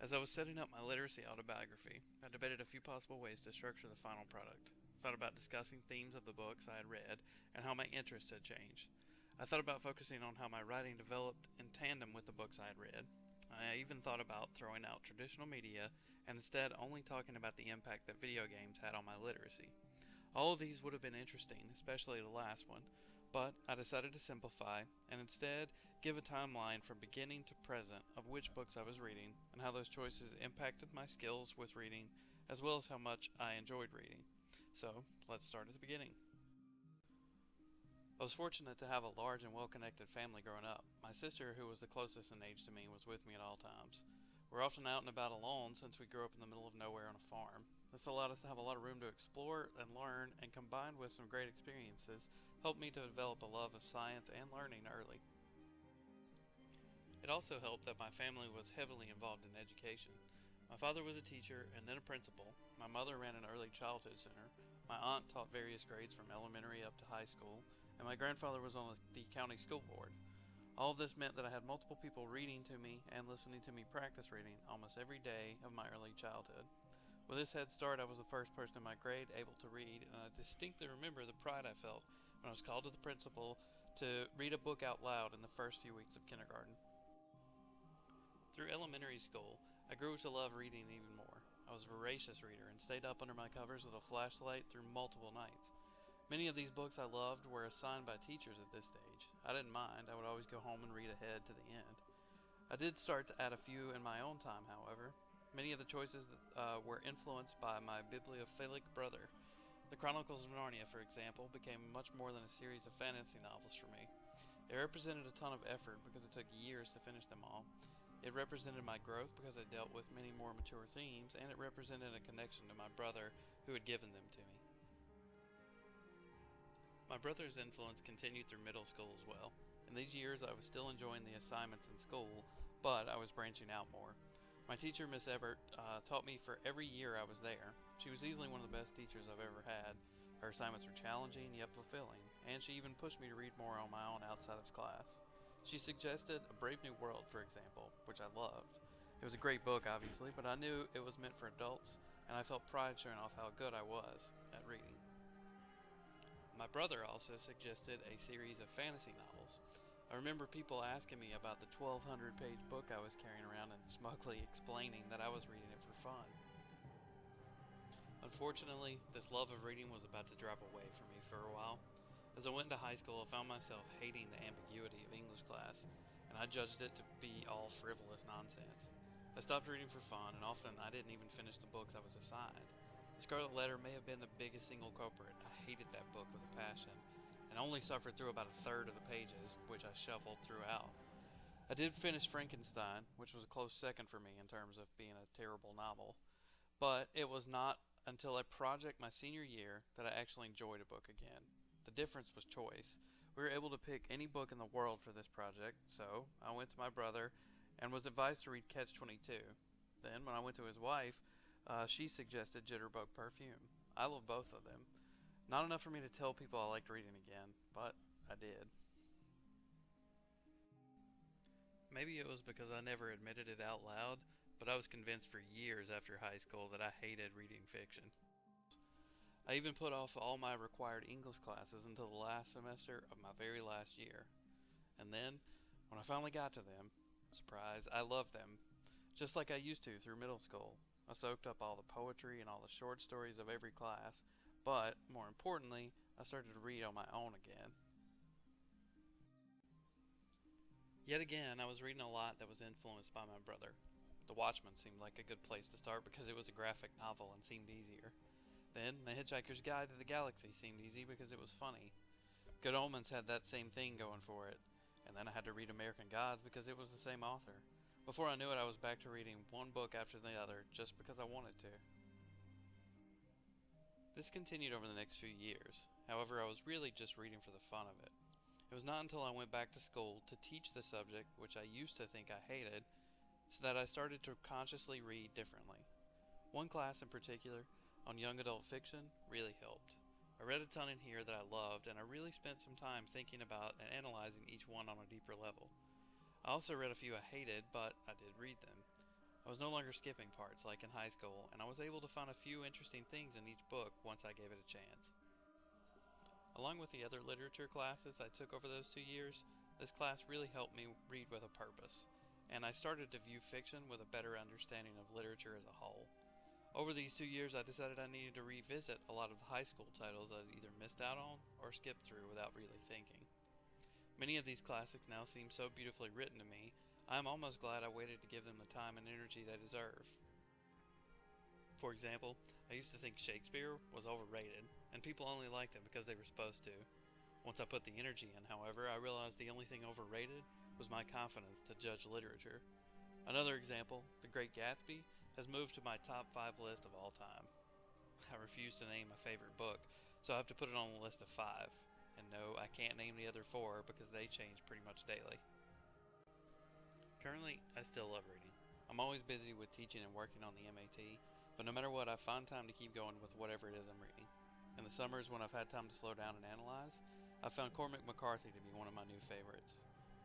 As I was setting up my literacy autobiography, I debated a few possible ways to structure the final product. I thought about discussing themes of the books I had read and how my interests had changed. I thought about focusing on how my writing developed in tandem with the books I had read. I even thought about throwing out traditional media and instead only talking about the impact that video games had on my literacy. All of these would have been interesting, especially the last one, but I decided to simplify and instead give a timeline from beginning to present of which books I was reading and how those choices impacted my skills with reading as well as how much I enjoyed reading. So, let's start at the beginning. I was fortunate to have a large and well-connected family growing up. My sister, who was the closest in age to me, was with me at all times. We're often out and about alone since we grew up in the middle of nowhere on a farm. This allowed us to have a lot of room to explore and learn, and combined with some great experiences, helped me to develop a love of science and learning early. It also helped that my family was heavily involved in education. My father was a teacher and then a principal. My mother ran an early childhood center. My aunt taught various grades from elementary up to high school, and my grandfather was on the county school board. All of this meant that I had multiple people reading to me and listening to me practice reading almost every day of my early childhood. With this head start, I was the first person in my grade able to read, and I distinctly remember the pride I felt when I was called to the principal to read a book out loud in the first few weeks of kindergarten. Through elementary school, I grew to love reading even more. I was a voracious reader and stayed up under my covers with a flashlight through multiple nights. Many of these books I loved were assigned by teachers at this stage. I didn't mind, I would always go home and read ahead to the end. I did start to add a few in my own time, however. Many of the choices were influenced by my bibliophilic brother. The Chronicles of Narnia, for example, became much more than a series of fantasy novels for me. It represented a ton of effort because it took years to finish them all. It represented my growth because it dealt with many more mature themes, and it represented a connection to my brother who had given them to me. My brother's influence continued through middle school as well. In these years, I was still enjoying the assignments in school, but I was branching out more. My teacher, Miss Ebert, taught me for every year I was there. She was easily one of the best teachers I've ever had. Her assignments were challenging yet fulfilling, and she even pushed me to read more on my own outside of class. She suggested A Brave New World, for example, which I loved. It was a great book, obviously, but I knew it was meant for adults, and I felt pride showing off how good I was at reading. My brother also suggested a series of fantasy novels. I remember people asking me about the 1,200-page book I was carrying around and smugly explaining that I was reading it for fun. Unfortunately, this love of reading was about to drop away from me for a while. As I went into high school, I found myself hating the ambiguity of English class, and I judged it to be all frivolous nonsense. I stopped reading for fun, and often I didn't even finish the books I was assigned. The Scarlet Letter may have been the biggest single culprit. I hated that book with a passion, and only suffered through about a third of the pages, which I shuffled throughout. I did finish Frankenstein, which was a close second for me in terms of being a terrible novel, but it was not until a project my senior year that I actually enjoyed a book again. The difference was choice. We were able to pick any book in the world for this project, so I went to my brother and was advised to read Catch 22. Then, when I went to his wife, she suggested Jitterbug Perfume. I love both of them. Not enough for me to tell people I liked reading again, but I did. Maybe it was because I never admitted it out loud, but I was convinced for years after high school that I hated reading fiction. I even put off all my required English classes until the last semester of my very last year. And then, when I finally got to them, surprise, I loved them, just like I used to through middle school. I soaked up all the poetry and all the short stories of every class, but, more importantly, I started to read on my own again. Yet again, I was reading a lot that was influenced by my brother. The Watchmen seemed like a good place to start because it was a graphic novel and seemed easier. Then, The Hitchhiker's Guide to the Galaxy seemed easy because it was funny. Good Omens had that same thing going for it. And then I had to read American Gods because it was the same author. Before I knew it, I was back to reading one book after the other just because I wanted to. This continued over the next few years. However, I was really just reading for the fun of it. It was not until I went back to school to teach the subject, which I used to think I hated, so that I started to consciously read differently. One class in particular, on young adult fiction, really helped. I read a ton in here that I loved, and I really spent some time thinking about and analyzing each one on a deeper level. I also read a few I hated, but I did read them. I was no longer skipping parts like in high school, and I was able to find a few interesting things in each book once I gave it a chance. Along with the other literature classes I took over those 2 years, this class really helped me read with a purpose, and I started to view fiction with a better understanding of literature as a whole. Over these 2 years, I decided I needed to revisit a lot of the high school titles I'd either missed out on or skipped through without really thinking. Many of these classics now seem so beautifully written to me, I am almost glad I waited to give them the time and energy they deserve. For example, I used to think Shakespeare was overrated, and people only liked him because they were supposed to. Once I put the energy in, however, I realized the only thing overrated was my confidence to judge literature. Another example, The Great Gatsby, has moved to my top 5 list of all time. I refuse to name my favorite book, so I have to put it on the list of 5. And no, I can't name the other 4 because they change pretty much daily. Currently, I still love reading. I'm always busy with teaching and working on the MAT, but no matter what, I find time to keep going with whatever it is I'm reading. In the summers when I've had time to slow down and analyze, I've found Cormac McCarthy to be one of my new favorites.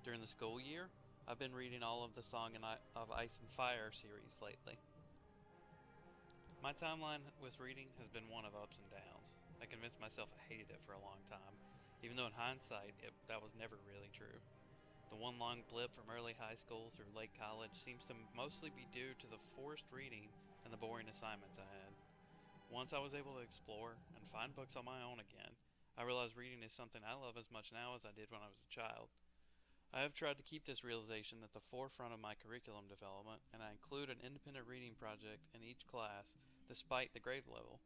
During the school year, I've been reading all of the Song of Ice and Fire series lately. My timeline with reading has been one of ups and downs. I convinced myself I hated it for a long time, even though in hindsight that was never really true. The one long blip from early high school through late college seems to mostly be due to the forced reading and the boring assignments I had. Once I was able to explore and find books on my own again, I realized reading is something I love as much now as I did when I was a child. I have tried to keep this realization at the forefront of my curriculum development, and I include an independent reading project in each class despite the grade level.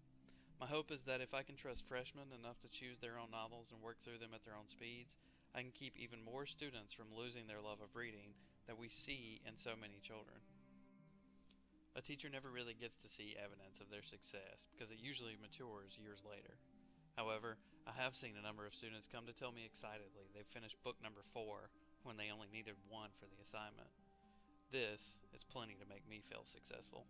My hope is that if I can trust freshmen enough to choose their own novels and work through them at their own speeds, I can keep even more students from losing their love of reading that we see in so many children. A teacher never really gets to see evidence of their success because it usually matures years later. However, I have seen a number of students come to tell me excitedly they've finished book number 4 when they only needed 1 for the assignment. This is plenty to make me feel successful.